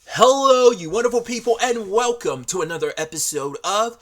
Hello, you wonderful people, and welcome to another episode of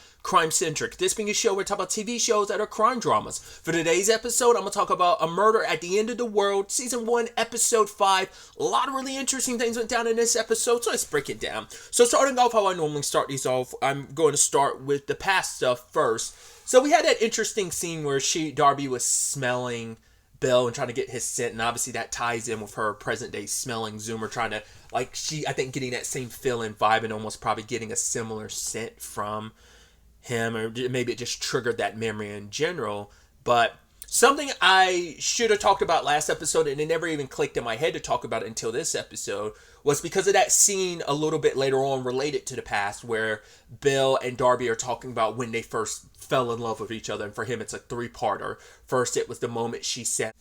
Centric. This being a show where we talk about TV shows that are crime dramas. For today's episode, I'm going to talk about A Murder at the End of the World, Season 1, Episode 5. A lot of really interesting things went down in this episode, so let's break it down. So starting off how I normally start these off, I'm going to start with the past stuff first. So we had that interesting scene where Darby was smelling Bill and trying to get his scent, and obviously that ties in with her present day smelling Zoomer, trying to, I think getting that same feeling vibe and almost probably getting a similar scent from him, or maybe it just triggered that memory in general. But something I should have talked about last episode, and it never even clicked in my head to talk about it until this episode, was because of that scene a little bit later on related to the past where Bill and Darby are talking about when they first fell in love with each other. And for him, it's a three-parter. First, it was the moment she said,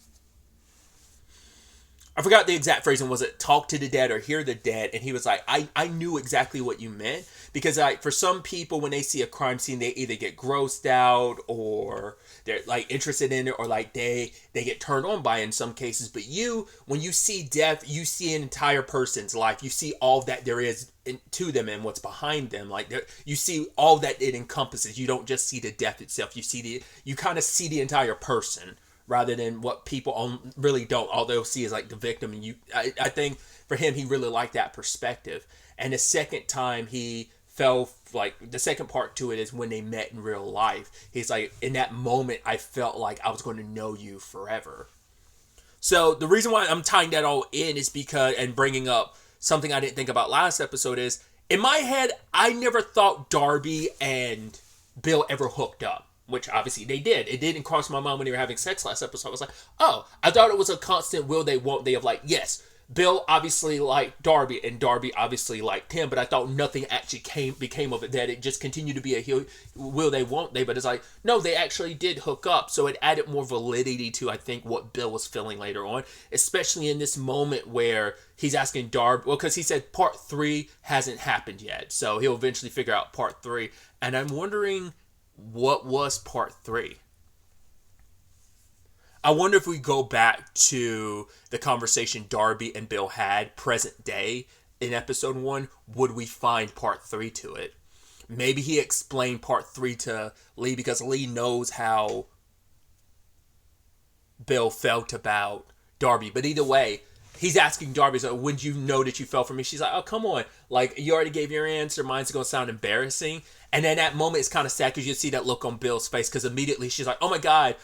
I forgot the exact phrasing. Was it talk to the dead or hear the dead? And he was like, I knew exactly what you meant. Because for some people, when they see a crime scene, they either get grossed out or they're interested in it, or they get turned on by it in some cases. But when you see death, you see an entire person's life. You see all that there is to them and what's behind them. You see all that it encompasses. You don't just see the death itself. You kind of see the entire person, rather than what people really don't. All they'll see is the victim. And I think for him, he really liked that perspective. And the second time he fell, the second part to it is when they met in real life. He's like, in that moment, I felt like I was going to know you forever. So the reason why I'm tying that all in is because, and bringing up something I didn't think about last episode, is in my head, I never thought Darby and Bill ever hooked up. Which obviously they did. It didn't cross my mind when they were having sex last episode. I was like, oh, I thought it was a constant will they, won't they, of yes, Bill obviously liked Darby and Darby obviously liked him, but I thought nothing actually became of it, that it just continued to be a will they, won't they, but it's no, they actually did hook up. So it added more validity to, I think, what Bill was feeling later on, especially in this moment where he's asking Darby, well, because he said part 3 hasn't happened yet, so he'll eventually figure out part 3, and I'm wondering, what was part 3? I wonder if we go back to the conversation Darby and Bill had present day in episode 1, would we find part 3 to it? Maybe he explained part 3 to Lee because Lee knows how Bill felt about Darby. But either way, he's asking Darby, so when you know that you fell for me? She's like, oh, come on. You already gave your answer. Mine's going to sound embarrassing. And then that moment is kind of sad because you see that look on Bill's face, because immediately she's like, oh my God,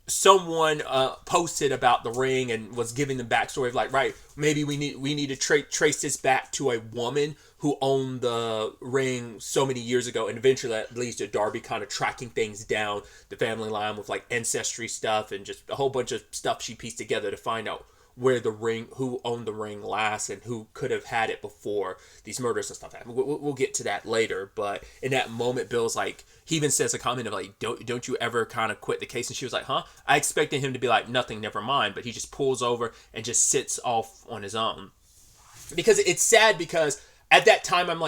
someone posted about the ring and was giving the backstory of right, maybe we need to trace this back to a woman who owned the ring so many years ago, and eventually that leads to Darby kind of tracking things down the family line with ancestry stuff and just a whole bunch of stuff she pieced together to find out where the ring, who owned the ring last, and who could have had it before these murders and stuff happened. We'll get to that later, but in that moment, Bill's he even says a comment of don't you ever kind of quit the case? And she was like, huh? I expected him to be nothing, never mind, but he just pulls over and just sits off on his own. Because it's sad, because at that time, I'm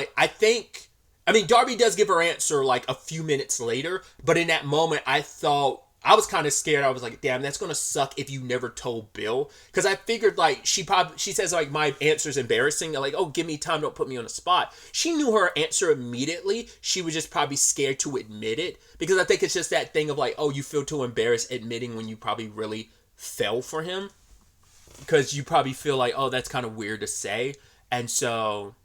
Darby does give her answer a few minutes later, but in that moment, I was kind of scared. I was like, damn, that's going to suck if you never told Bill. Because I figured, she says, my answer's embarrassing. Oh, give me time, don't put me on the spot. She knew her answer immediately. She was just probably scared to admit it. Because I think it's just that thing of oh, you feel too embarrassed admitting when you probably really fell for him. Because you probably feel oh, that's kind of weird to say. And so,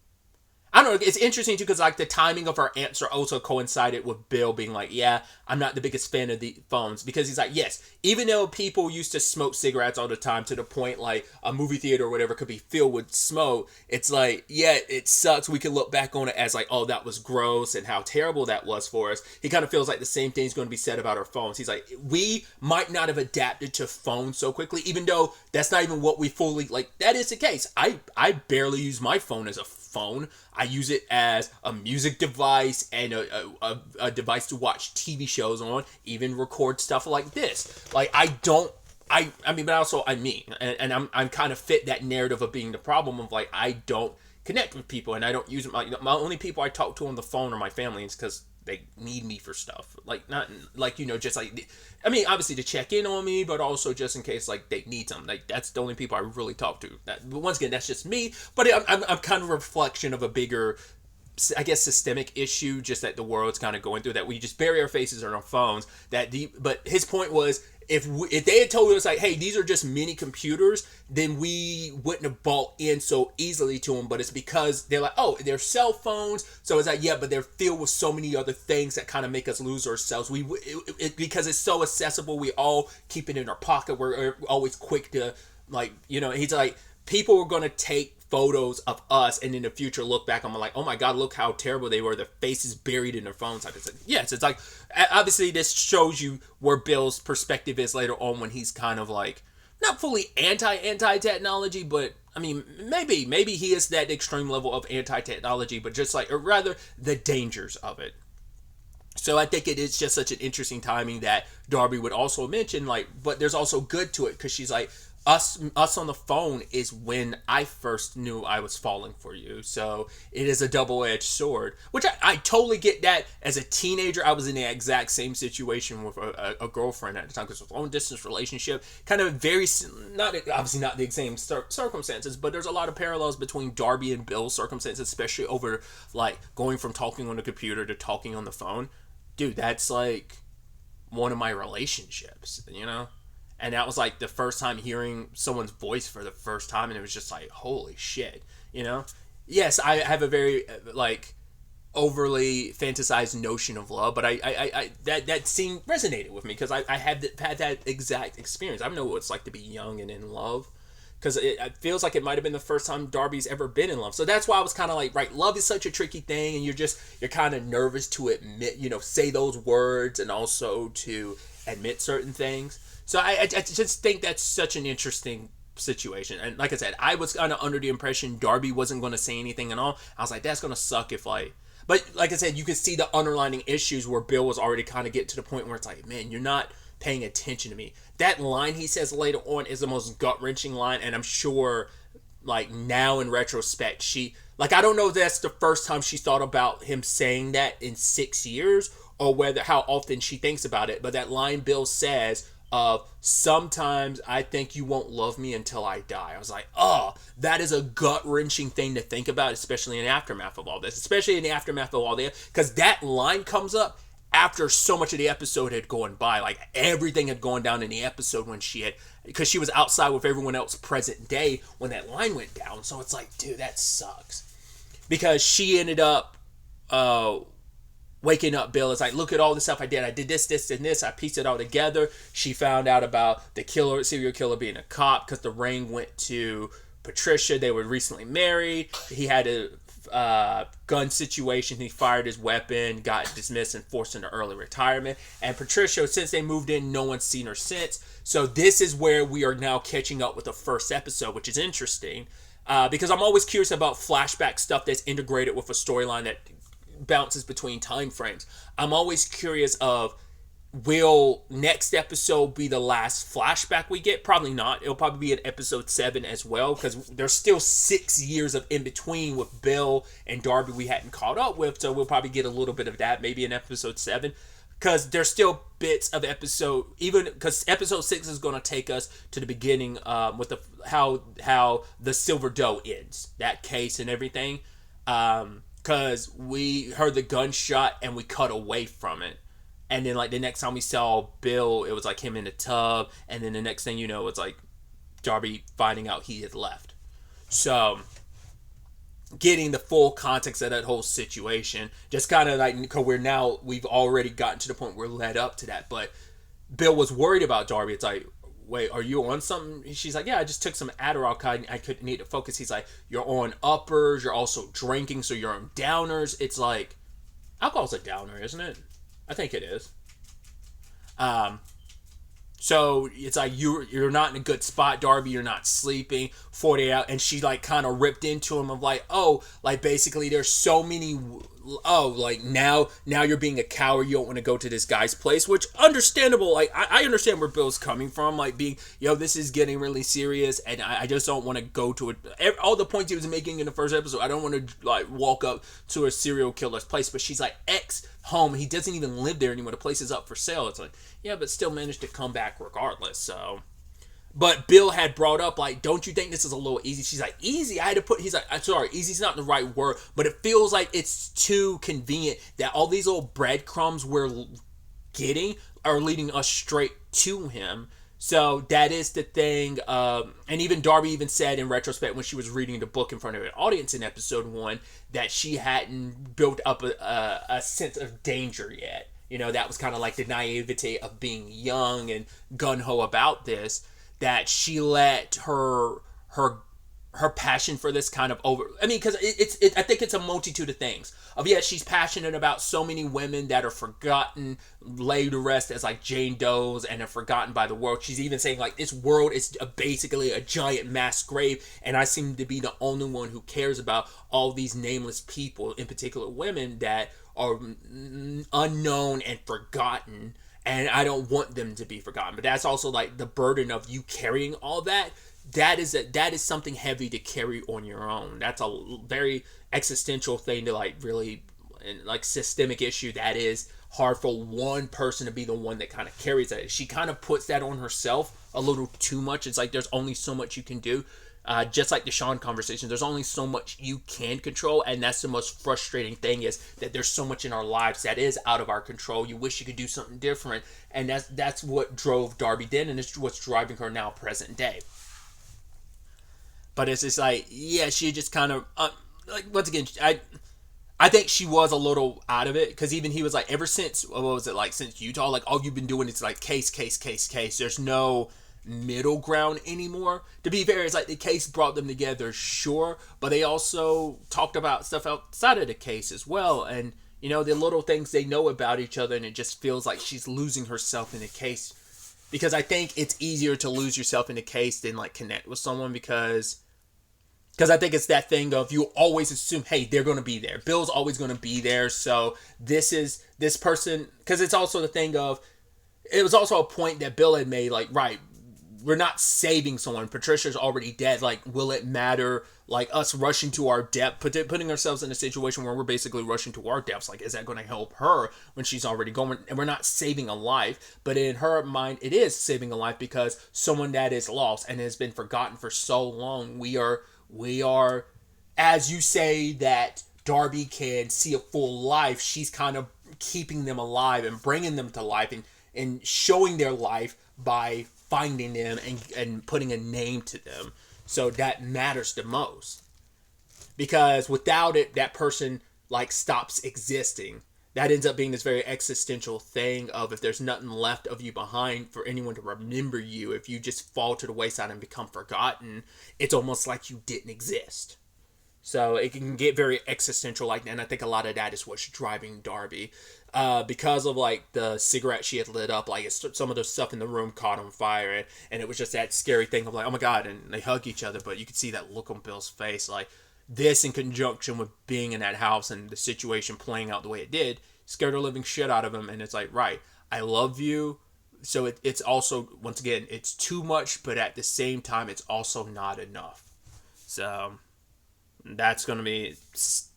I don't know, it's interesting too, because the timing of her answer also coincided with Bill being yeah, I'm not the biggest fan of the phones, because he's yes, even though people used to smoke cigarettes all the time to the point a movie theater or whatever could be filled with smoke, it's yeah, it sucks. We can look back on it as oh, that was gross and how terrible that was for us. He kind of feels the same thing's going to be said about our phones. He's we might not have adapted to phones so quickly, even though that's not even what we fully that is the case. I barely use my phone as a phone. I use it as a music device and a device to watch TV shows on, even record stuff like this. But also I'm me, and I'm kind of fit that narrative of being the problem of I don't connect with people, and I don't use my only people I talk to on the phone are my family, because they need me for stuff. Like, not like, just like, I mean, obviously to check in on me, but also just in case like they need something. Like, that's the only people I really talk to. But once again, that's just me. But I'm kind of a reflection of a bigger, I guess, systemic issue, just that the world's kind of going through, that we just bury our faces on our phones. But his point was, if they had told us like, hey, these are just mini computers, then we wouldn't have bought in so easily to them. But it's because they're like, oh, they're cell phones, so it's like, yeah, but they're filled with so many other things that kind of make us lose ourselves. Because it's so accessible, we all keep it in our pocket. We're always quick to, like, he's like, people are going to take photos of us and in the future look back, I'm like, oh my god, look how terrible they were, their faces buried in their phones. Like I said, yes, it's like, obviously this shows you where Bill's perspective is later on, when he's kind of like not fully anti-technology, but I mean, maybe he is that extreme level of anti-technology, but just like, or rather the dangers of it. So I think it is just such an interesting timing that Darby would also mention, like, but there's also good to it, because she's like, us on the phone is when I first knew I was falling for you. So it is a double-edged sword, which I totally get that. As a teenager, I was in the exact same situation with a girlfriend at the time, because it was a long-distance relationship, kind of very, obviously not the same circumstances, but there's a lot of parallels between Darby and Bill's circumstances, especially over, like, going from talking on the computer to talking on the phone. Dude, that's like one of my relationships, And that was like the first time hearing someone's voice for the first time, and it was just like, holy shit, Yes, I have a very like overly fantasized notion of love, but I that scene resonated with me, because I had that exact experience. I know what it's like to be young and in love, because it feels like it might have been the first time Darby's ever been in love. So that's why I was kind of like, right, love is such a tricky thing, and you're kind of nervous to admit, say those words, and also to admit certain things. So I just think that's such an interesting situation. And like I said, I was kind of under the impression Darby wasn't going to say anything at all. I was like, that's going to suck if like... But like I said, you could see the underlining issues where Bill was already kind of getting to the point where it's like, man, you're not paying attention to me. That line he says later on is the most gut-wrenching line, and I'm sure, like, now in retrospect, she... Like, I don't know if that's the first time she thought about him saying that in 6 years, or how often she thinks about it, but that line Bill says... sometimes I think you won't love me until I die. I was like, oh, that is a gut-wrenching thing to think about, especially in the aftermath of all this. Because that line comes up after so much of the episode had gone by. Like, everything had gone down in the episode because she was outside with everyone else present day when that line went down. So it's like, dude, that sucks. Because she ended up... waking up Bill, is like, look at all the stuff I did. I did this, and this. I pieced it all together. She found out about the serial killer being a cop, because the ring went to Patricia. They were recently married. He had a gun situation. He fired his weapon, got dismissed, and forced into early retirement. And Patricia, since they moved in, no one's seen her since. So this is where we are now catching up with the first episode, which is interesting. Because I'm always curious about flashback stuff that's integrated with a storyline that bounces between time frames. I'm always curious of, will next episode be the last flashback we get? Probably not. It'll probably be in episode 7 as well, because there's still 6 years of in between with Bill and Darby we hadn't caught up with, so we'll probably get a little bit of that maybe in episode 7, because there's still bits of episode, even because episode 6 is going to take us to the beginning with how the Silver Doe ends, that case and everything. Because we heard the gunshot and we cut away from it. And then, like, the next time we saw Bill, it was like him in the tub. And then the next thing you know, it's like Darby finding out he had left. So, getting the full context of that whole situation, just kind of like, because we've already gotten to the point where we're led up to that. But Bill was worried about Darby. It's like, wait, are you on something? She's like, yeah, I just took some Adderall, I couldn't need to focus. He's like, you're on uppers, you're also drinking, so you're on downers. It's like, alcohol's a downer, isn't it? I think it is. So it's like, you're not in a good spot, Darby, you're not sleeping 48 hours, and she like kind of ripped into him of like, oh, like basically there's so many oh, like now you're being a coward, you don't want to go to this guy's place, which understandable. Like I understand where Bill's coming from, like being, this is getting really serious, and I just don't want to go to it. All the points he was making in the first episode, I don't want to like walk up to a serial killer's place. But she's like, ex home, he doesn't even live there anymore, the place is up for sale. It's like, yeah, but still managed to come back regardless. So, but Bill had brought up, like, don't you think this is a little easy? She's like, easy? I had to put, he's like, I'm sorry, easy's not the right word, but it feels like it's too convenient that all these little breadcrumbs we're getting are leading us straight to him. So that is the thing. And even Darby even said in retrospect when she was reading the book in front of an audience in episode 1 that she hadn't built up a sense of danger yet. That was kind of like the naivete of being young and gung-ho about this. That she let her passion for this kind of over. I mean, because I think it's a multitude of things. She's passionate about so many women that are forgotten, laid to rest as like Jane Does, and are forgotten by the world. She's even saying like this world is basically a giant mass grave, and I seem to be the only one who cares about all these nameless people, in particular women that are unknown and forgotten. And I don't want them to be forgotten. But that's also like the burden of you carrying all that. That is something heavy to carry on your own. That's a very existential thing to like really, like systemic issue that is hard for one person to be the one that kind of carries that. She kind of puts that on herself a little too much. It's like there's only so much you can do. Just like the Sean conversation, there's only so much you can control, and that's the most frustrating thing is that there's so much in our lives that is out of our control. You wish you could do something different, and that's what drove Darby then, and it's what's driving her now present day. But it's just like, yeah, she just kind of, like, once again, I think she was a little out of it, because even he was like, ever since, what was it, like, since Utah, like, all you've been doing is like case. There's no middle ground anymore. To be fair, it's like the case brought them together, sure, but they also talked about stuff outside of the case as well, and the little things they know about each other, and it just feels like she's losing herself in the case, because I think it's easier to lose yourself in the case than like connect with someone, because I think it's that thing of you always assume, hey, they're going to be there, Bill's always going to be there, so this person, because it's also the thing of, it was also a point that Bill had made, like, right, we're not saving someone. Patricia's already dead. Like, will it matter, like, us rushing to our death, putting ourselves in a situation where we're basically rushing to our deaths? Like, is that going to help her when she's already gone? And we're not saving a life. But in her mind, it is saving a life, because someone that is lost and has been forgotten for so long, we are, as you say, that Darby can see a full life, she's kind of keeping them alive and bringing them to life and showing their life by finding them and putting a name to them. So that matters the most, because without it, that person like stops existing. That ends up being this very existential thing of, if there's nothing left of you behind for anyone to remember you, if you just fall to the wayside and become forgotten, it's almost like you didn't exist. So it can get very existential like that, and I think a lot of that is what's driving Darby. Because of like the cigarette she had lit up, like some of the stuff in the room caught on fire, and it was just that scary thing of like, oh my god, and they hug each other, but you could see that look on Bill's face, like this in conjunction with being in that house and the situation playing out the way it did, scared the living shit out of him. And it's like, right, I love you. So it's also, once again, it's too much, but at the same time, it's also not enough. So that's going to be just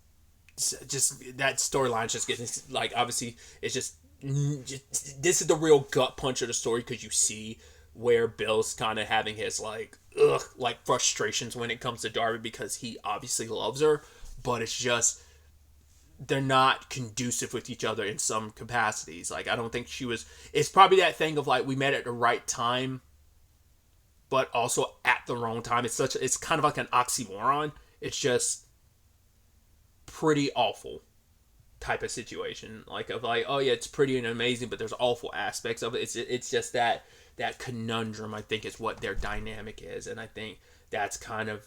that storyline just getting, like, obviously it's just this is the real gut punch of the story, because you see where Bill's kind of having his like frustrations when it comes to Darby, because he obviously loves her, but it's just they're not conducive with each other in some capacities. Like, I don't think it's probably that thing of like, we met at the right time, but also at the wrong time. It's kind of like an oxymoron. It's just pretty awful type of situation. Like, of like, oh yeah, it's pretty and amazing, but there's awful aspects of it. It's just that conundrum, I think, is what their dynamic is. And I think that's kind of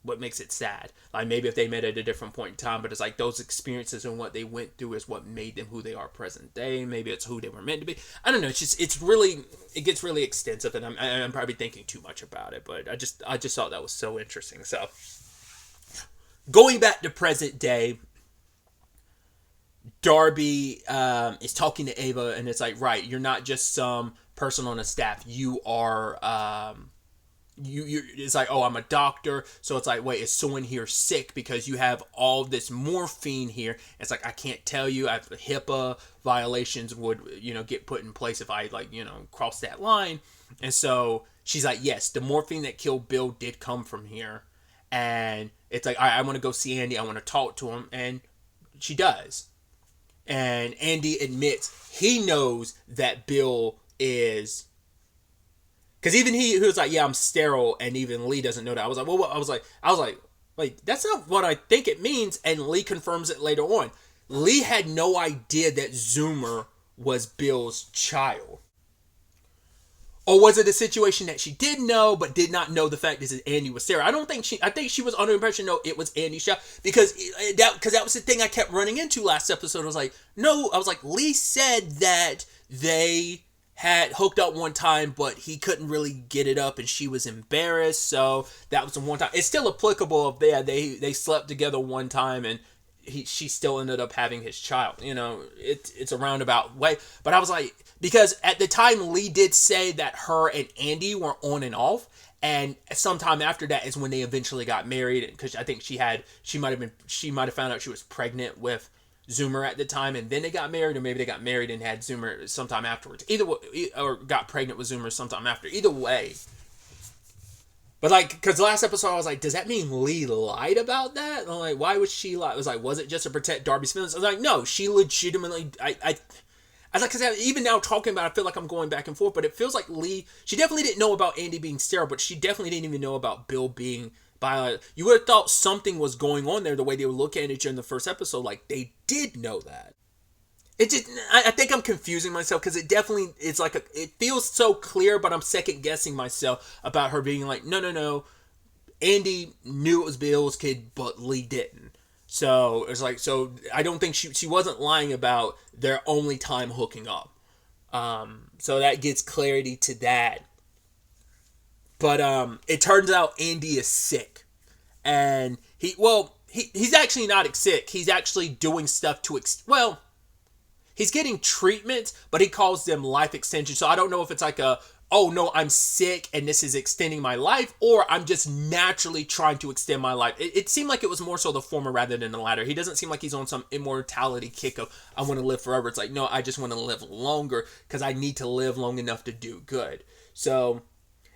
what makes it sad. Like, maybe if they met at a different point in time, but it's like those experiences and what they went through is what made them who they are present day. Maybe it's who they were meant to be. I don't know. It gets really extensive, and I'm probably thinking too much about it, but I just thought that was so interesting. So going back to present day, Darby is talking to Ava, and it's like, right, you're not just some person on a staff. You are you it's like, oh, I'm a doctor. So it's like, wait, is someone here sick because you have all this morphine here? It's like, I can't tell you. I have HIPAA violations would, get put in place if I cross that line. And so she's like, yes, the morphine that killed Bill did come from here. And it's like, I want to go see Andy. I want to talk to him. And she does. And Andy admits he knows that Bill is, because even he was like, yeah, I'm sterile, and even Lee doesn't know that. I was like, well, I was like, wait, that's not what I think it means. And Lee confirms it later on. Lee had no idea that Zoomer was Bill's child. Or was it a situation that she did know, but did not know the fact that Andy was sterile? I think she was under the impression, no, it was Andy's child. Because that was the thing I kept running into last episode. I was like, Lee said that they had hooked up one time, but he couldn't really get it up, and she was embarrassed. So that was the one time. It's still applicable of they slept together one time, and she still ended up having his child. It's a roundabout way. But I was like, because at the time Lee did say that her and Andy were on and off, and sometime after that is when they eventually got married. Because I think she might have found out she was pregnant with Zoomer at the time, and then they got married, or maybe they got married and had Zoomer sometime afterwards. Either way, or got pregnant with Zoomer sometime after. Either way. But because last episode I was like, does that mean Lee lied about that? And I'm like, why would she lie? I was like, was it just to protect Darby's feelings? I was like, no, she legitimately. I was like, because even now talking about it, I feel like I'm going back and forth, but it feels like Lee, she definitely didn't know about Andy being sterile, but she definitely didn't even know about Bill being biological. You would have thought something was going on there the way they were looking at each other in the first episode. Like, they did know that. I think I'm confusing myself, because it feels so clear, but I'm second guessing myself about her being like, no, Andy knew it was Bill's kid, but Lee didn't. So it's like, so I don't think she wasn't lying about their only time hooking up. So that gets clarity to that. But it turns out Andy is sick, and he's actually not sick. He's actually doing stuff to he's getting treatment, but he calls them life extension. So I don't know if it's like oh no, I'm sick and this is extending my life, or I'm just naturally trying to extend my life. It seemed like it was more so the former rather than the latter. He doesn't seem like he's on some immortality kick of, I want to live forever. It's like, no, I just want to live longer because I need to live long enough to do good. So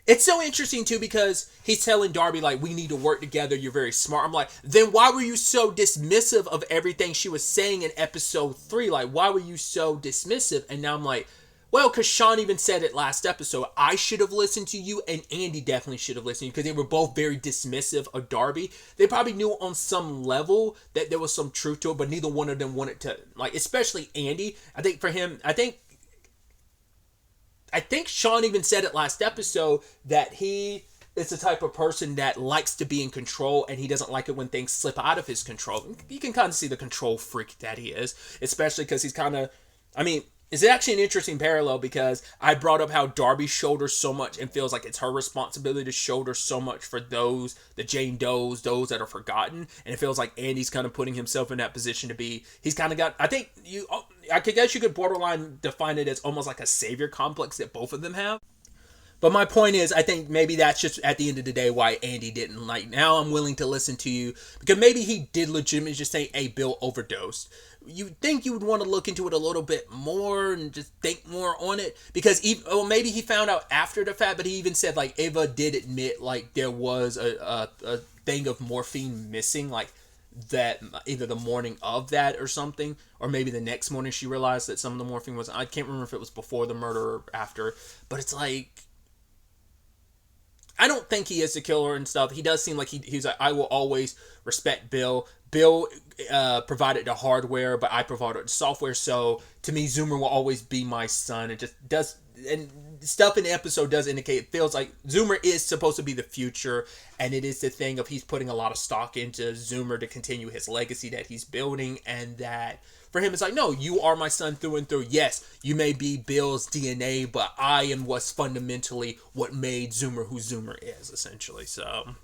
it's so interesting too, because he's telling Darby, like, we need to work together. You're very smart. I'm like, then why were you so dismissive of everything she was saying in episode 3? Like, why were you so dismissive? And now I'm like, well, because Sean even said it last episode. I should have listened to you, and Andy definitely should have listened to you, because they were both very dismissive of Darby. They probably knew on some level that there was some truth to it, but neither one of them wanted to, like, especially Andy. I think for him, I think Sean even said it last episode that he is the type of person that likes to be in control, and he doesn't like it when things slip out of his control. You can kind of see the control freak that he is, especially because he's kind of, it's actually an interesting parallel, because I brought up how Darby shoulders so much and feels like it's her responsibility to shoulder so much for the Jane Does, those that are forgotten. And it feels like Andy's kind of putting himself in that position to be, he's kind of got, I guess you could borderline define it as almost like a savior complex that both of them have. But my point is, I think maybe that's just at the end of the day why Andy didn't like, now I'm willing to listen to you, because maybe he did legitimately just say, hey, Bill overdosed. You think you would want to look into it a little bit more and just think more on it, because maybe he found out after the fact, but he even said, like, Ava did admit, like, there was a thing of morphine missing, like, that either the morning of that or something, or maybe the next morning she realized that some of the morphine was, I can't remember if it was before the murder or after, but it's like, I don't think he is the killer and stuff. He does seem like he's like, I will always respect Bill. Bill provided the hardware, but I provided the software. So to me, Zoomer will always be my son. It just does, and stuff in the episode does indicate, it feels like Zoomer is supposed to be the future, and it is the thing of he's putting a lot of stock into Zoomer to continue his legacy that he's building, and that for him, it's like, no, you are my son through and through. Yes, you may be Bill's DNA, but I am what's fundamentally what made Zoomer who Zoomer is, essentially. So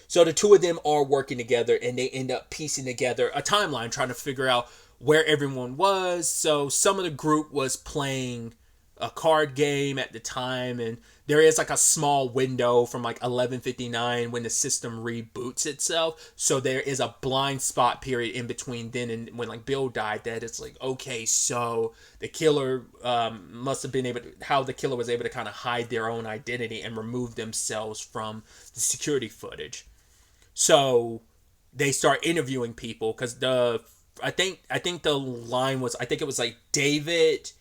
the two of them are working together, and they end up piecing together a timeline, trying to figure out where everyone was. So some of the group was playing a card game at the time, and there is like a small window from like 11:59 when the system reboots itself. So there is a blind spot period in between then and when like Bill died, that it's like, okay, so the killer must have been able to, how the killer was able to kind of hide their own identity and remove themselves from the security footage. So they start interviewing people because I think the line was, I think it was like David,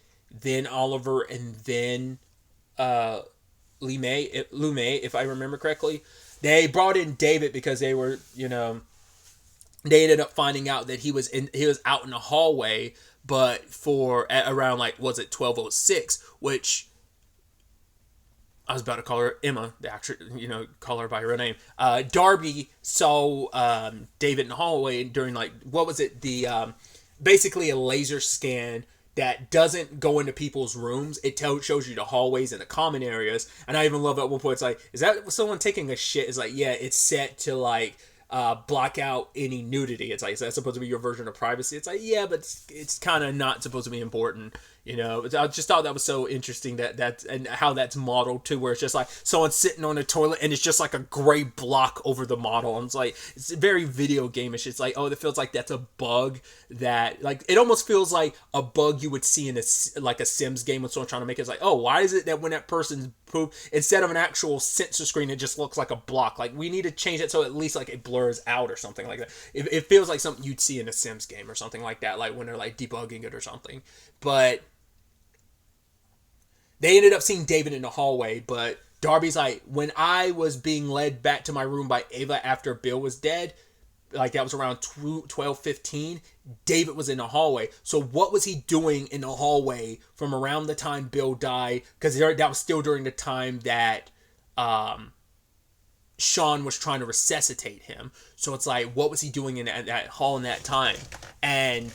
then Oliver, and then Lumet, if I remember correctly. They brought in David because they were, they ended up finding out that he was out in the hallway, but at around like, was it 12:06, which I was about to call her Emma, the actress, call her by her name. Darby saw David in the hallway during like, what was it? Basically a laser scan that doesn't go into people's rooms. It shows you the hallways and the common areas. And I even love at one point, it's like, is that someone taking a shit? It's like, yeah, it's set to like block out any nudity. It's like, is that supposed to be your version of privacy? It's like, yeah, but it's kind of not supposed to be important. I just thought that was so interesting and how that's modeled too, where it's just like someone sitting on a toilet and it's just like a gray block over the model, and it's like, it's very video game-ish. It's like, oh, it feels like that's a bug that, like, it almost feels like a bug you would see in a Sims game when someone's trying to make it. It's like, oh, why is it that when that person's poop, instead of an actual sensor screen, it just looks like a block? Like, we need to change it so at least like it blurs out or something like that. It feels like something you'd see in a Sims game or something like that, like when they're like debugging it or something. But they ended up seeing David in the hallway, but Darby's like, when I was being led back to my room by Ava after Bill was dead, like that was around 12:15, David was in the hallway. So what was he doing in the hallway from around the time Bill died? Because that was still during the time that Sean was trying to resuscitate him. So it's like, what was he doing in that hall in that time? And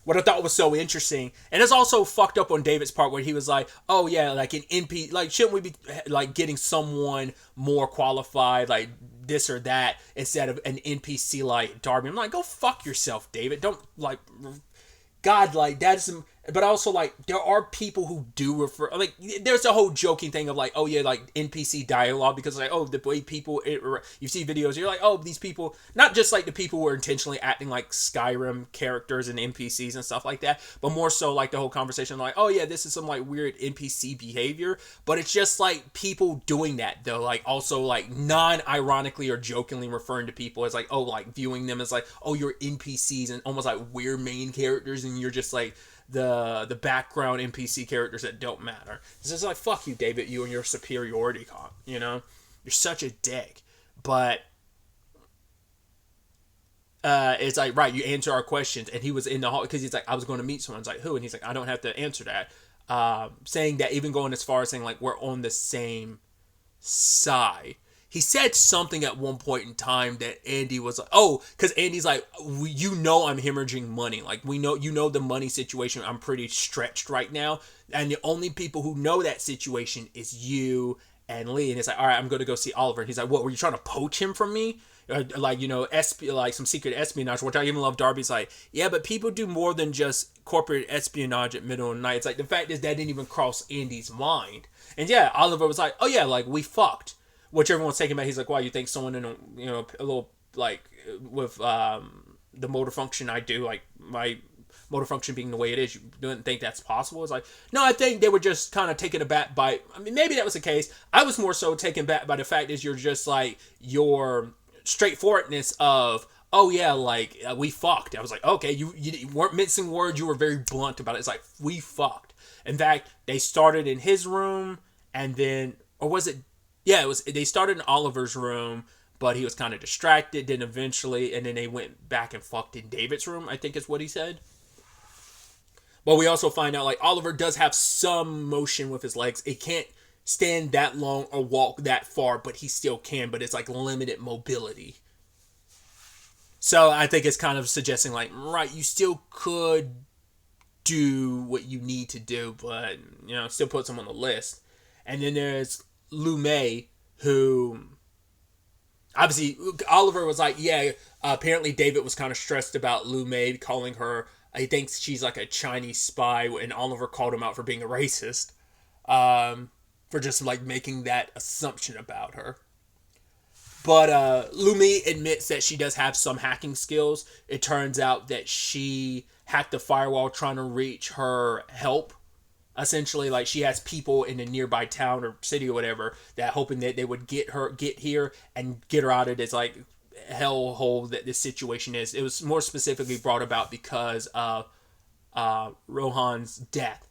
what I thought was so interesting, and it's also fucked up on David's part, where he was like, oh yeah, like an NP, like, shouldn't we be like getting someone more qualified, like this or that, instead of an NPC like Darby? I'm like, go fuck yourself, David. Don't, like, God, like, that's, but also, like, there are people who do refer, like, there's a whole joking thing of, like, oh, yeah, like, NPC dialogue, because, like, oh, the way people, you see videos, you're like, oh, these people, not just, like, the people who are intentionally acting like Skyrim characters and NPCs and stuff like that, but more so, like, the whole conversation, like, oh, yeah, this is some, like, weird NPC behavior, but it's just, like, people doing that, though, like, also, like, non-ironically or jokingly referring to people as, like, oh, like, viewing them as, like, oh, you're NPCs, and almost, like, we're main characters, and you're just, like, the background NPC characters that don't matter. It's just like, fuck you, David, you and your superiority comp, You're such a dick. But it's like, right, you answer our questions, and he was in the hall, because he's like, I was going to meet someone. It's like, who? And he's like, I don't have to answer that. Saying that, even going as far as saying, like, we're on the same side. He said something at one point in time that Andy was like, oh, because Andy's like, I'm hemorrhaging money. Like, the money situation. I'm pretty stretched right now. And the only people who know that situation is you and Lee. And it's like, all right, I'm going to go see Oliver. And he's like, what, were you trying to poach him from me? Like, like some secret espionage, which I even love. Darby's like, yeah, but people do more than just corporate espionage at middle of the night. It's like, the fact is that didn't even cross Andy's mind. And yeah, Oliver was like, oh yeah, like, we fucked. Which everyone's taking back. He's like, wow, you think someone in a little, like, with the motor function I do, like, my motor function being the way it is, you don't think that's possible? It's like, no, I think they were just kind of taken aback by, I mean, maybe that was the case. I was more so taken back by the fact is you're just, like, your straightforwardness of, oh yeah, like, we fucked. I was like, okay, you weren't mincing words, you were very blunt about it. It's like, we fucked. In fact, they started in his room, and then, or was it, yeah, they started in Oliver's room, but he was kind of distracted, then eventually, and then they went back and fucked in David's room, I think is what he said. But we also find out, like, Oliver does have some motion with his legs. He can't stand that long or walk that far, but he still can, but it's like limited mobility. So I think it's kind of suggesting, like, right, you still could do what you need to do, but, still puts him on the list. And then there's Lumet, who obviously Oliver was like, yeah, apparently David was kind of stressed about Lumet calling her He thinks she's like a Chinese spy, and Oliver called him out for being a racist, for just like making that assumption about her. But Lumi admits that she does have some hacking skills. It turns out that she hacked the firewall trying to reach her help. Essentially, like she has people in a nearby town or city or whatever that hoping that they would get here and get her out of this like hellhole that this situation is. It was more specifically brought about because of Rohan's death.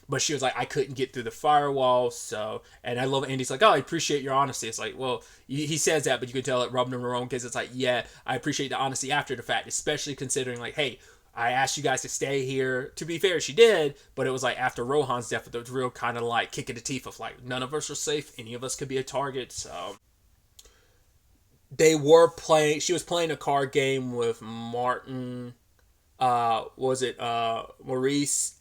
But she was like, I couldn't get through the firewall, so... And I love Andy's like, oh, I appreciate your honesty. It's like, well, he says that, but you can tell it rubbed him the wrong because it's like, yeah, I appreciate the honesty after the fact, especially considering, like, hey, I asked you guys to stay here. To be fair, she did, but it was like after Rohan's death, it was real kind of like kick in the teeth of like, none of us are safe, any of us could be a target, so... She was playing a card game with Martin, Maurice,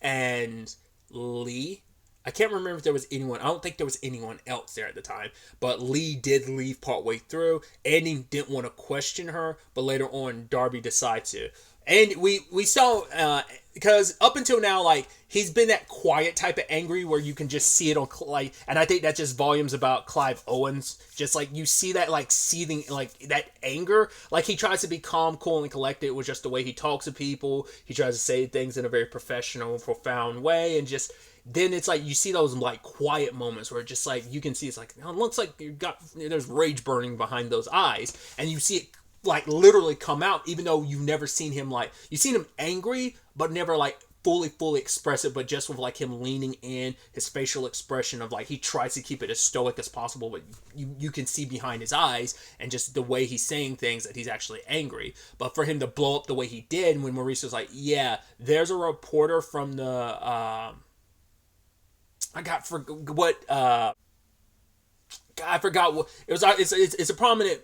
and Lee. I can't remember if there was anyone. I don't think there was anyone else there at the time. But Lee did leave partway through. Andy didn't want to question her, but later on, Darby decided to. And we saw, because up until now, like, he's been that quiet type of angry where you can just see it on, like, and I think that just volumes about Clive Owens. Just, like, you see that, like, seething, like, that anger. Like, he tries to be calm, cool, and collected with just the way he talks to people. He tries to say things in a very professional, profound way, and just... Then it's like you see those like quiet moments where just like you can see it's like, oh, it looks like there's rage burning behind those eyes, and you see it like literally come out, even though you've never seen him like you've seen him angry, but never like fully express it, but just with like him leaning in, his facial expression of like he tries to keep it as stoic as possible, but you can see behind his eyes and just the way he's saying things that he's actually angry. But for him to blow up the way he did when Maurice was like, yeah, there's a reporter from the I forgot what it was. It's a prominent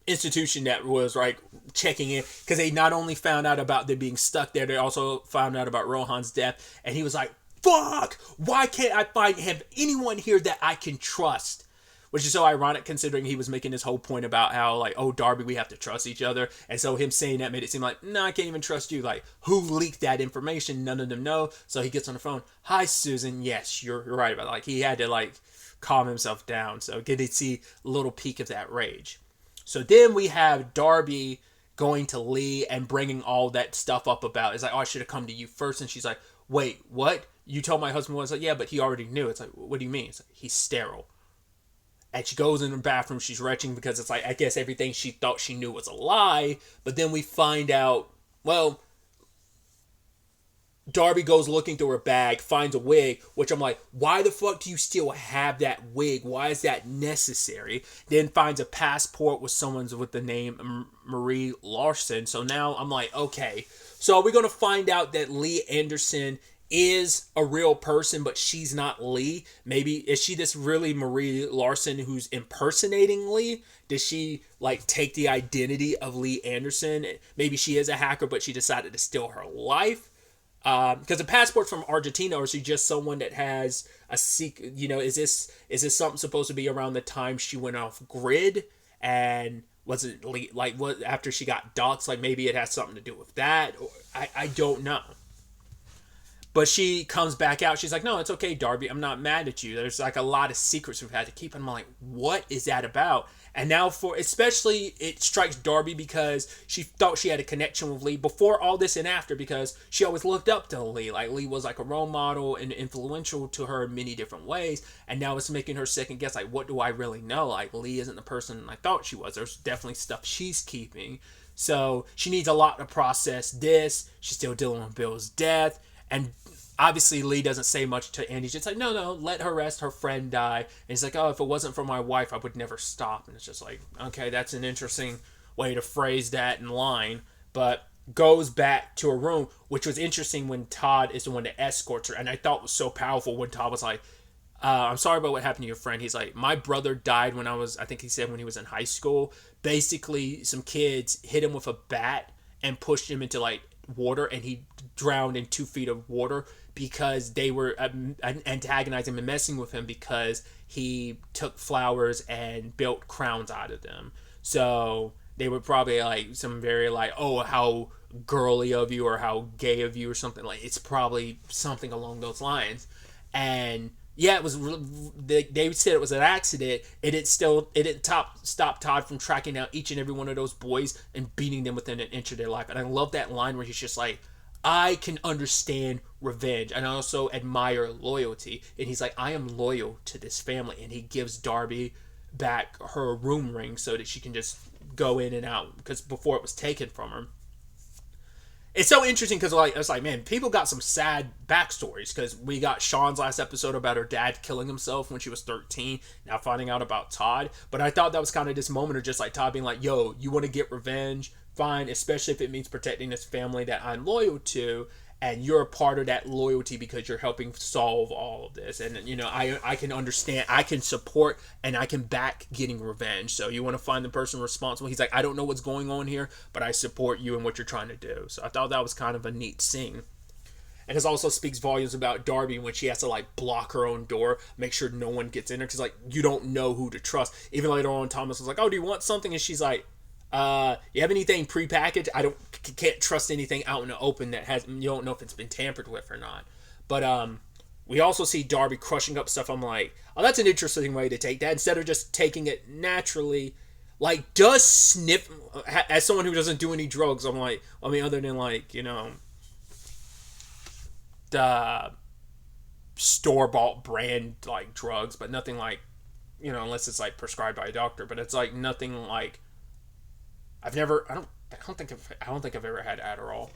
institution that was like checking in because they not only found out about them being stuck there, they also found out about Rohan's death, and he was like, "Fuck! Why can't I have anyone here that I can trust?" Which is so ironic considering he was making this whole point about how, like, oh, Darby, we have to trust each other. And so him saying that made it seem like, no, I can't even trust you. Like, who leaked that information? None of them know. So he gets on the phone. Hi, Susan. Yes, you're right about it. Like, he had to, like, calm himself down. So get to see a little peek of that rage. So then we have Darby going to Lee and bringing all that stuff up about, it's like, oh, I should have come to you first. And she's like, wait, what? You told my husband was like, yeah, but he already knew. It's like, what do you mean? It's like, he's sterile. And she goes in the bathroom, she's retching because it's like, I guess everything she thought she knew was a lie. But then we find out, well, Darby goes looking through her bag, finds a wig, which I'm like, why the fuck do you still have that wig? Why is that necessary? Then finds a passport with someone's with the name Marie Larson. So now I'm like, okay. So are we going to find out that Lee Anderson is a real person, but she's not Lee? Maybe is she this really Marie Larson who's impersonating Lee? Does she like take the identity of Lee Anderson? Maybe she is a hacker, but she decided to steal her life. Because the passport's from Argentina, or is she just someone that has a secret? You know, is this something supposed to be around the time she went off grid? And was it like what after she got doxxed? Like maybe it has something to do with that. Or I don't know. But she comes back out. She's like, no, it's okay, Darby. I'm not mad at you. There's like a lot of secrets we've had to keep. And I'm like, what is that about? And now especially it strikes Darby because she thought she had a connection with Lee before all this and after, because she always looked up to Lee. Like Lee was like a role model and influential to her in many different ways. And now it's making her second guess, like, what do I really know? Like Lee isn't the person I thought she was. There's definitely stuff she's keeping. So she needs a lot to process this. She's still dealing with Bill's death. And obviously Lee doesn't say much to Andy. He's just like, no, let her rest. Her friend died. And he's like, oh, if it wasn't for my wife, I would never stop. And it's just like, okay, that's an interesting way to phrase that in line. But goes back to her room, which was interesting when Todd is the one that escorts her. And I thought it was so powerful when Todd was like, I'm sorry about what happened to your friend. He's like, my brother died when I think he said when he was in high school. Basically, some kids hit him with a bat and pushed him into like water, and he drowned in 2 feet of water because they were antagonizing him and messing with him because he took flowers and built crowns out of them. So they would probably like some very like, oh, how girly of you or how gay of you or something. Like, it's probably something along those lines. And yeah, it was. They said it was an accident. It didn't stop Todd from tracking down each and every one of those boys and beating them within an inch of their life. And I love that line where he's just like, I can understand revenge, and I also admire loyalty. And he's like, I am loyal to this family. And he gives Darby back her room ring so that she can just go in and out, because before it was taken from her. It's so interesting because like, it's like, man, people got some sad backstories, because we got Sean's last episode about her dad killing himself when she was 13, now finding out about Todd. But I thought that was kind of this moment of just like Todd being like, yo, you want to get revenge? Fine, especially if it means protecting this family that I'm loyal to, and you're a part of that loyalty because you're helping solve all of this. And you know, I can understand, I can support, and I can back getting revenge. So you want to find the person responsible. He's like, I don't know what's going on here, but I support you and what you're trying to do. So I thought that was kind of a neat scene. And this also speaks volumes about Darby when she has to like block her own door, make sure no one gets in there, because like, you don't know who to trust. Even later on, Thomas was like, oh, do you want something? And she's like, you have anything prepackaged? Can't trust anything out in the open that you don't know if it's been tampered with or not. But we also see Darby crushing up stuff. I'm like, oh, that's an interesting way to take that, instead of just taking it naturally. Like, does sniff, as someone who doesn't do any drugs, I'm like, I mean, other than like, you know, the store-bought brand like drugs, but nothing like, you know, unless it's like prescribed by a doctor. But it's like nothing like, I don't think I've ever had Adderall.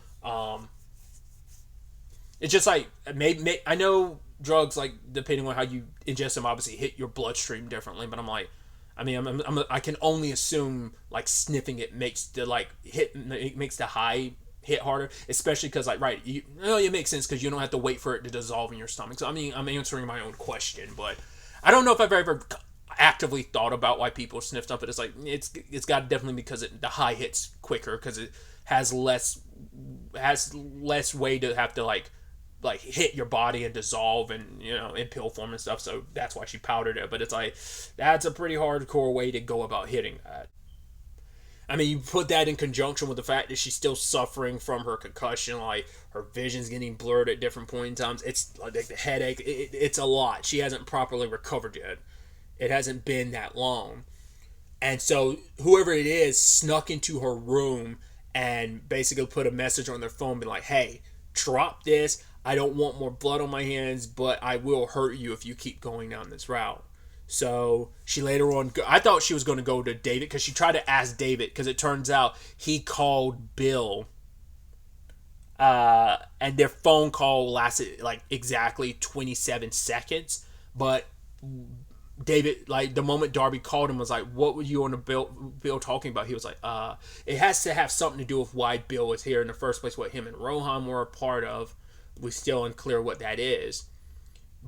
It's just like, I know drugs, like, depending on how you ingest them, obviously hit your bloodstream differently. But I'm like, I mean, I can only assume like sniffing it makes the like it makes the high hit harder, especially because like, right, it makes sense because you don't have to wait for it to dissolve in your stomach. So I mean, I'm answering my own question, but I don't know if I've ever actively thought about why people sniff stuff, but it's like, it's got to definitely because the high hits quicker, because it has less way to have to like hit your body and dissolve, and you know, in pill form and stuff. So that's why she powdered it. But it's like, that's a pretty hardcore way to go about hitting that. I mean, you put that in conjunction with the fact that she's still suffering from her concussion, like her vision's getting blurred at different point in times. It's like the headache. It's a lot. She hasn't properly recovered yet. It hasn't been that long. And so whoever it is snuck into her room and basically put a message on their phone, being like, hey, drop this. I don't want more blood on my hands, but I will hurt you if you keep going down this route. So she later on, I thought she was going to go to David, because she tried to ask David, because it turns out he called Bill. And their phone call lasted like exactly 27 seconds. But David, like, the moment Darby called him, was like, what were you on the Bill talking about? He was like, it has to have something to do with why Bill was here in the first place, what him and Rohan were a part of. We're still unclear what that is.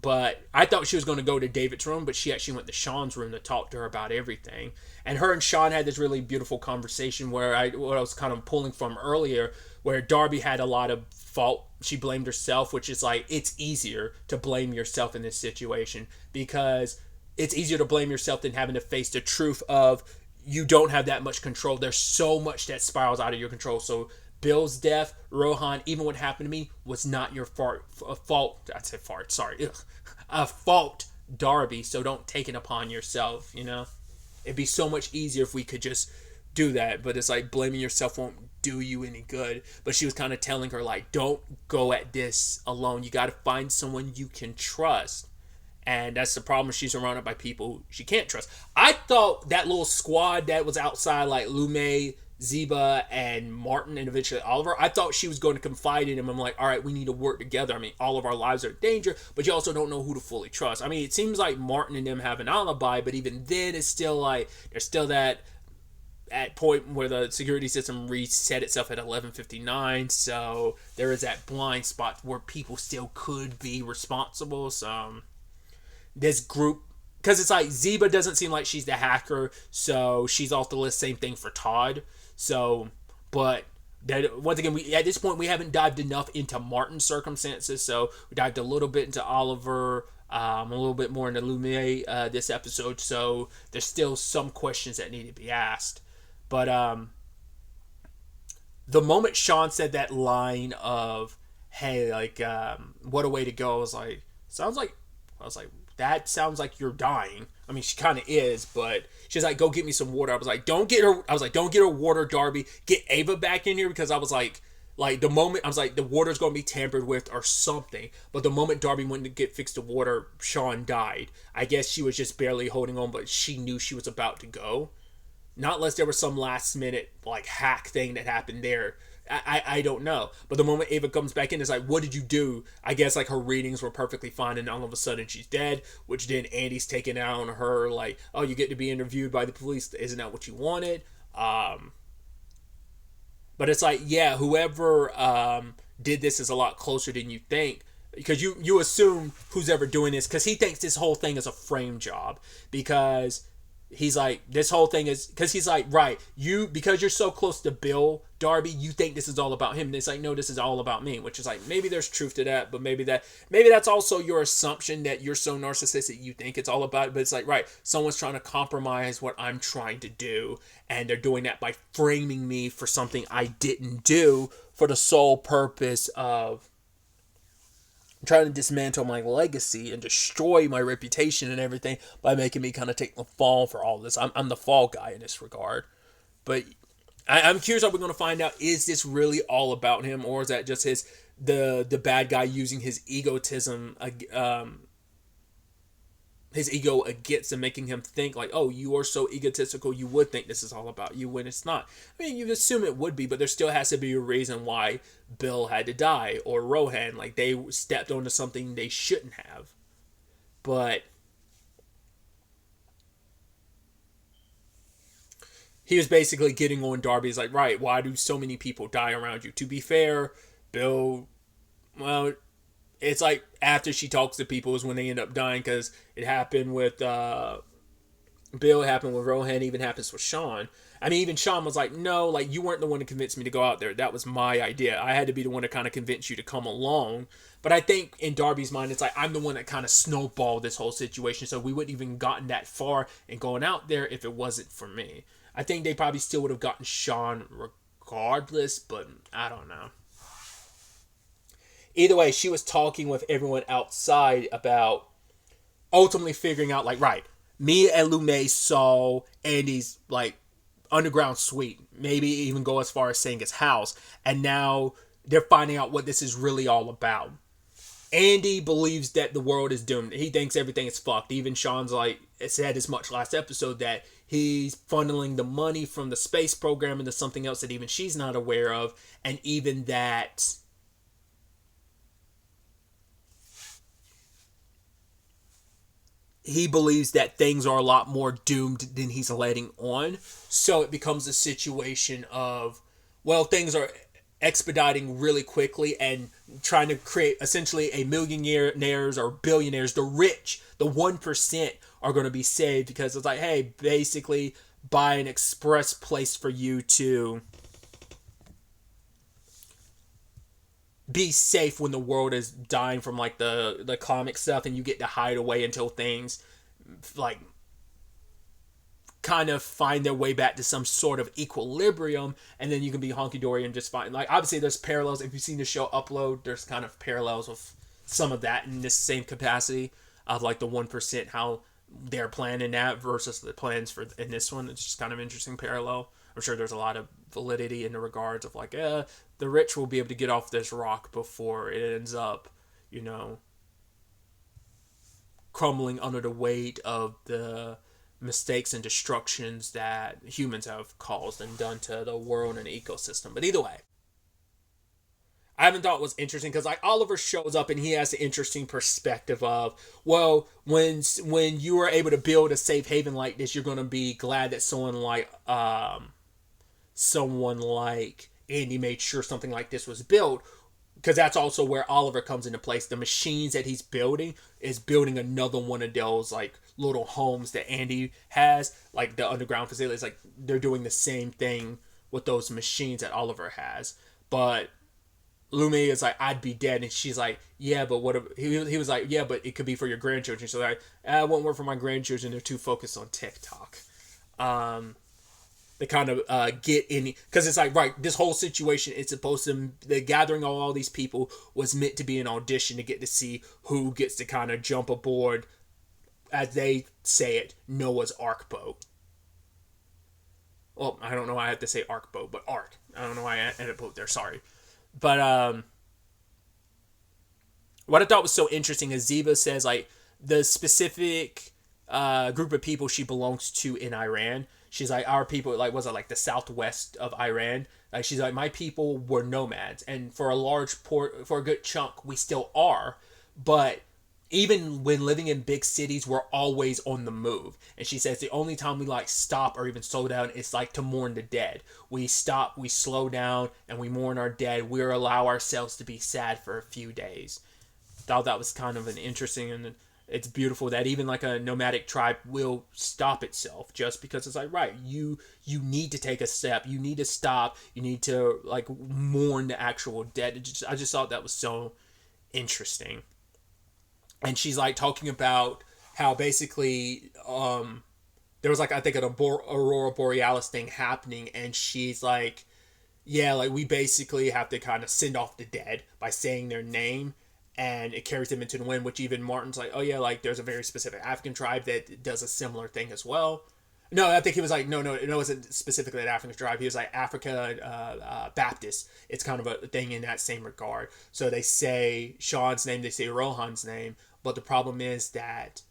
But I thought she was going to go to David's room, but she actually went to Sean's room to talk to her about everything. And her and Sean had this really beautiful conversation where what I was kind of pulling from earlier, where Darby had a lot of fault. She blamed herself, which is like, it's easier to blame yourself in this situation, because it's easier to blame yourself than having to face the truth of you don't have that much control. There's so much that spirals out of your control. So Bill's death, Rohan, even what happened to me was not your fault. I'd say fart, sorry. A fault, Darby, so don't take it upon yourself, you know? It'd be so much easier if we could just do that, but it's like, blaming yourself won't do you any good. But she was kind of telling her, like, don't go at this alone. You got to find someone you can trust. And that's the problem. She's surrounded by people she can't trust. I thought that little squad that was outside, like Lume, Zeba, and Martin, and eventually Oliver, I thought she was going to confide in him. I'm like, all right, we need to work together. I mean, all of our lives are in danger, but you also don't know who to fully trust. I mean, it seems like Martin and them have an alibi, but even then, it's still like, there's still that at point where the security system reset itself at 11:59, so there is that blind spot where people still could be responsible. So this group, because it's like, Zeba doesn't seem like she's the hacker, so she's off the list. Same thing for Todd. So, but that, once again, at this point we haven't dived enough into Martin's circumstances, so we dived a little bit into Oliver, a little bit more into Lumiere this episode, so there's still some questions that need to be asked. But the moment Sean said that line of, "Hey, like, what a way to go," I was like, sounds like, I was like, that sounds like you're dying. I mean, she kind of is, but she's like, "Go get me some water." I was like, "Don't get her." I was like, "Don't get her water, Darby. Get Ava back in here," because I was like the moment I was like, the water's gonna be tampered with or something. But the moment Darby went to get fixed the water, Sean died. I guess she was just barely holding on, but she knew she was about to go. Not unless there was some last minute like hack thing that happened there. I don't know. But the moment Ava comes back in, it's like, "What did you do?" I guess like her readings were perfectly fine, and all of a sudden she's dead. Which then Andy's taking out on her like, "Oh, you get to be interviewed by the police. Isn't that what you wanted?" But it's like, yeah, whoever did this is a lot closer than you think, because you assume who's ever doing this, because he thinks this whole thing is a frame job, because he's like, this whole thing is, because he's like, right, you, because you're so close to Bill, Darby, you think this is all about him, and it's like, no, this is all about me, which is like, maybe there's truth to that, but maybe that's also your assumption, that you're so narcissistic you think it's all about it. But it's like, right, someone's trying to compromise what I'm trying to do, and they're doing that by framing me for something I didn't do, for the sole purpose of trying to dismantle my legacy and destroy my reputation and everything, by making me kind of take the fall for all this. I'm the fall guy in this regard. But I'm curious how we're going to find out, is this really all about him, or is that just the bad guy using his egotism, his ego against him, making him think like, "Oh, you are so egotistical, you would think this is all about you," when it's not. I mean, you assume it would be, but there still has to be a reason why Bill had to die, or Rohan, like they stepped onto something they shouldn't have. But he was basically getting on Darby's like, right, why do so many people die around you? To be fair, Bill, well, it's like after she talks to people is when they end up dying, because it happened with Bill, it happened with Rohan, even happens with Sean. I mean, even Sean was like, "No, like, you weren't the one to convince me to go out there. That was my idea. I had to be the one to kind of convince you to come along." But I think in Darby's mind, it's like, I'm the one that kind of snowballed this whole situation, so we wouldn't even gotten that far in going out there if it wasn't for me. I think they probably still would have gotten Sean regardless, but I don't know. Either way, she was talking with everyone outside about ultimately figuring out, like, right, me and Lume saw Andy's like underground suite, maybe even go as far as saying his house, and now they're finding out what this is really all about. Andy believes that the world is doomed. He thinks everything is fucked. Even Sean's like said as much last episode that he's funneling the money from the space program into something else that even she's not aware of, and even that he believes that things are a lot more doomed than he's letting on. So it becomes a situation of, well, things are expediting really quickly, and trying to create essentially a millionaires or billionaires, the rich, the 1% are going to be saved, because it's like, hey, basically buy an express place for you to be safe when the world is dying from like the comic stuff, and you get to hide away until things like kind of find their way back to some sort of equilibrium, and then you can be honky-dory and just fine. Like, obviously there's parallels. If you've seen the show Upload, there's kind of parallels with some of that in this same capacity of like the 1%, how they're planning that versus the plans for in this one. It's just kind of interesting parallel. I'm sure there's a lot of validity in the regards of like, the rich will be able to get off this rock before it ends up, you know, crumbling under the weight of the mistakes and destructions that humans have caused and done to the world and the ecosystem. But either way, I haven't thought it was interesting, because like Oliver shows up and he has an interesting perspective of, well, when you are able to build a safe haven like this, you're going to be glad that someone like Andy made sure something like this was built, because that's also where Oliver comes into place. The machines that he's building is building another one of those like little homes that Andy has, like the underground facilities. Like, they're doing the same thing with those machines that Oliver has. But Lumi is like, "I'd be dead," and she's like, "Yeah, but what if," he was like, "Yeah, but it could be for your grandchildren." So like, "I won't work for my grandchildren. They're too focused on TikTok." to kind of get any, because it's like, right, this whole situation, it's supposed to, the gathering of all these people was meant to be an audition to get to see who gets to kind of jump aboard, as they say it, Noah's Ark boat. Well, I don't know why I have to say Ark boat, but Ark. I don't know why I ended boat there, sorry. But what I thought was so interesting is Ziva says, like, the specific group of people she belongs to in Iran, she's like, our people, like, was it like the southwest of Iran? Like, she's like, my people were nomads, and for a good chunk, we still are. But even when living in big cities, we're always on the move. And she says the only time we like stop or even slow down is like to mourn the dead. We stop, we slow down, and we mourn our dead. We allow ourselves to be sad for a few days. Thought that was kind of an interesting, and it's beautiful that even like a nomadic tribe will stop itself just because it's like, right, you need to take a step, you need to stop, you need to like mourn the actual dead. I just thought that was so interesting. And she's like talking about how basically there was like, I think, an aurora borealis thing happening, and she's like, yeah, like we basically have to kind of send off the dead by saying their name, and it carries them into the wind, which even Martin's like, oh yeah, like there's a very specific African tribe that does a similar thing as well. No, I think he was like, no, it wasn't specifically an African tribe. He was like Africa Baptist. It's kind of a thing in that same regard. So they say Sean's name, they say Rohan's name, but the problem is that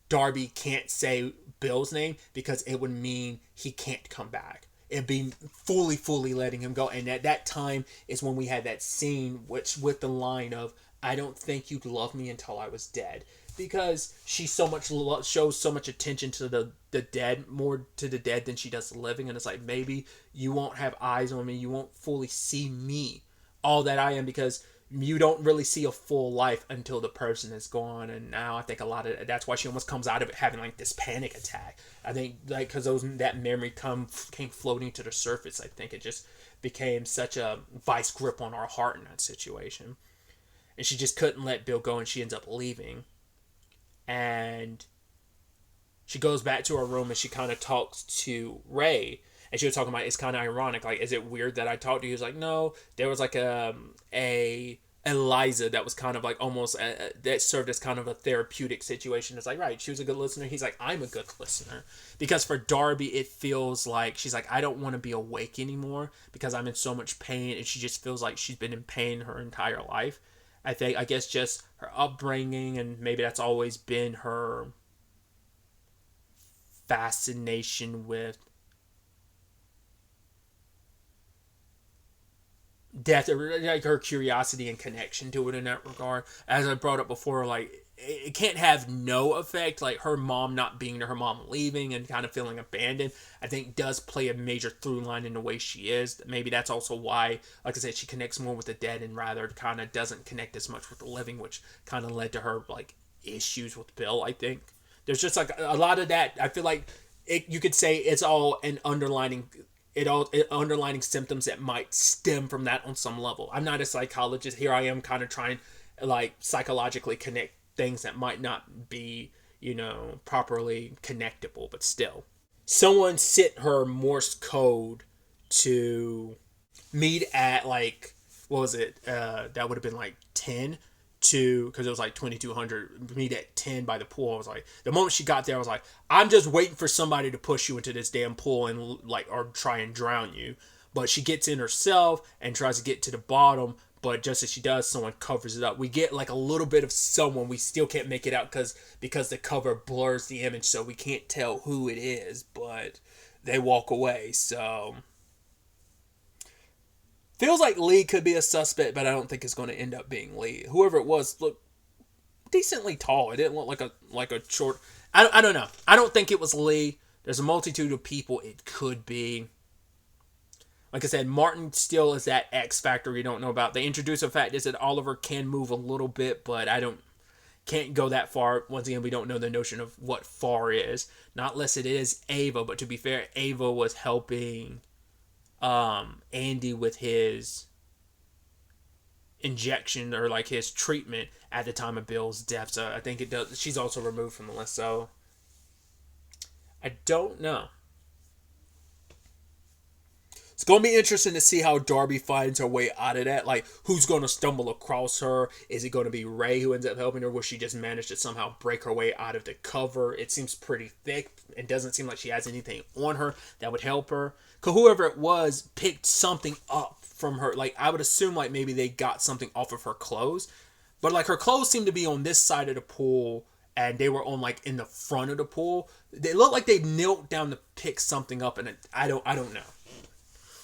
Darby can't say Bill's name because it would mean he can't come back. It'd be fully letting him go. And at that time is when we had that scene which with the line of, I don't think you'd love me until I was dead. Because she shows so much attention to the dead, more to the dead than she does the living. And it's like, maybe you won't have eyes on me. You won't fully see me, all that I am, because you don't really see a full life until the person is gone. And now I think a lot of that's why she almost comes out of it having like this panic attack. I think like because that memory came floating to the surface. I think it just became such a vice grip on our heart in that situation. And she just couldn't let Bill go, and she ends up leaving. And she goes back to her room and she kind of talks to Ray. And she was talking about, it's kind of ironic, like, is it weird that I talked to you? He was like, no, there was like a Eliza that was kind of like almost that served as kind of a therapeutic situation. It's like, right, she was a good listener. He's like, I'm a good listener. Because for Darby, it feels like she's like, I don't want to be awake anymore because I'm in so much pain. And she just feels like she's been in pain her entire life. I guess just her upbringing, and maybe that's always been her fascination with death, like her curiosity and connection to it in that regard. As I brought up before, like, it can't have no effect. Like her mom not being there, her mom leaving and kind of feeling abandoned, I think does play a major through line in the way she is. Maybe that's also why, like I said, she connects more with the dead and rather kind of doesn't connect as much with the living, which kind of led to her like issues with Bill. I think there's just like a lot of that. I feel like you could say it's all an underlining symptoms that might stem from that on some level. I'm not a psychologist. Here I am kind of trying like psychologically connect things that might not be, properly connectable, but still. Someone sent her Morse code to meet at like, what was it? That would have been like 10 to, because it was like 2200, meet at 10 by the pool. I was like, the moment she got there, I was like, I'm just waiting for somebody to push you into this damn pool and like, or try and drown you. But she gets in herself and tries to get to the bottom. But just as she does, someone covers it up. We get like a little bit of someone. We still can't make it out because the cover blurs the image, so we can't tell who it is. But they walk away. So feels like Lee could be a suspect, but I don't think it's going to end up being Lee. Whoever it was looked decently tall. It didn't look like a short. I don't know. I don't think it was Lee. There's a multitude of people it could be. Like I said, Martin still is that X factor we don't know about. They introduce the fact is that Oliver can move a little bit, but can't go that far. Once again, we don't know the notion of what far is. Not unless it is Ava, but to be fair, Ava was helping Andy with his injection or like his treatment at the time of Bill's death. So I think it does. She's also removed from the list. So I don't know. It's going to be interesting to see how Darby finds her way out of that. Like, who's going to stumble across her? Is it going to be Ray who ends up helping her? Will she just manage to somehow break her way out of the cover? It seems pretty thick. It doesn't seem like she has anything on her that would help her. Because whoever it was picked something up from her. Like, I would assume, like, maybe they got something off of her clothes. But, like, her clothes seem to be on this side of the pool, and they were on, like, in the front of the pool. They look like they knelt down to pick something up, and I don't know.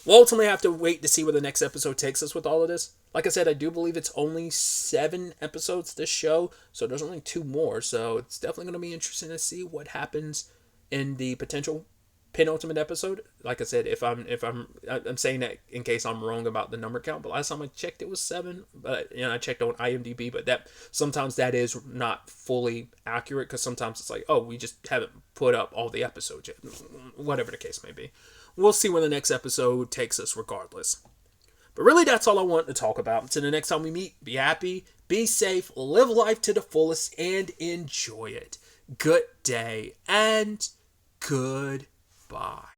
We'll ultimately have to wait to see where the next episode takes us with all of this. Like I said, I do believe it's only 7 episodes this show, so there's only 2 more. So it's definitely going to be interesting to see what happens in the potential penultimate episode. Like I said, I'm saying that in case I'm wrong about the number count, but last time I checked it was 7. But I checked on IMDb, but that sometimes that is not fully accurate because sometimes it's like, oh, we just haven't put up all the episodes yet. Whatever the case may be. We'll see where the next episode takes us regardless. But really, that's all I want to talk about. Until the next time we meet, be happy, be safe, live life to the fullest, and enjoy it. Good day, and goodbye.